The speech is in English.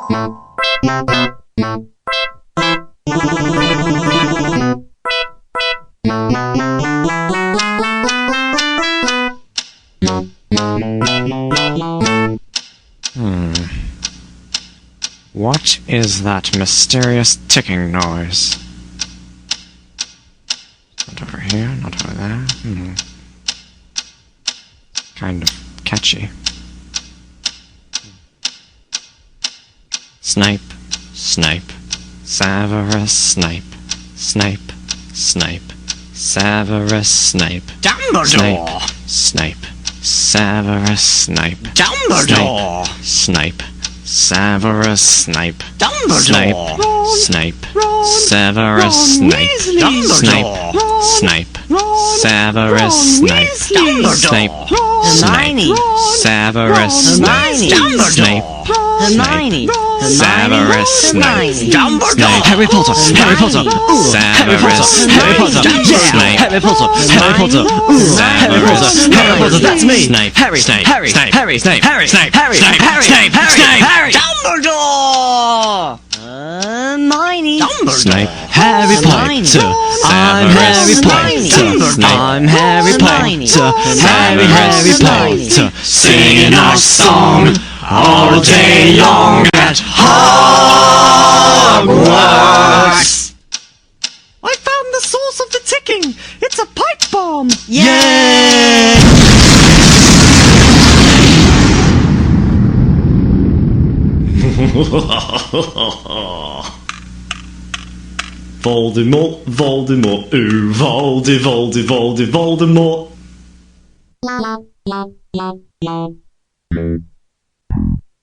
What is that mysterious ticking noise? Not over here, not over there. Kind of catchy. Snipe, snipe, Severus Snape. Snipe, snipe, Severus Snape. Dumbledore! Snape, Severus Snape. Dumbledore! Snape, Severus Snape. Dumbledore! Snape, Severus Snape. Snape, Snape, Severus Snape. Snape, Hermione! Severus Snape. Snape, Hermione! Severus Snape. Dumbledore! Harry Potter! Harry Potter! Severus Snape. Harry Potter! Harry Potter! Harry Potter! Harry Potter! That's me! Snape. Harry! Snape. Harry! Snape. Harry! Snape. Harry! Snape. Harry! Snape. Harry! Snape. Harry! Snape. Harry! Dumbledore! Hermione! Snape. Harry Potter! I'm Harry Potter! I'm Harry Potter! Harry Potter! Singing our song all day long at Hogwarts. I found the source of the ticking! It's a pipe bomb! Yay! Voldemort, Voldemort, ooh, Voldemort.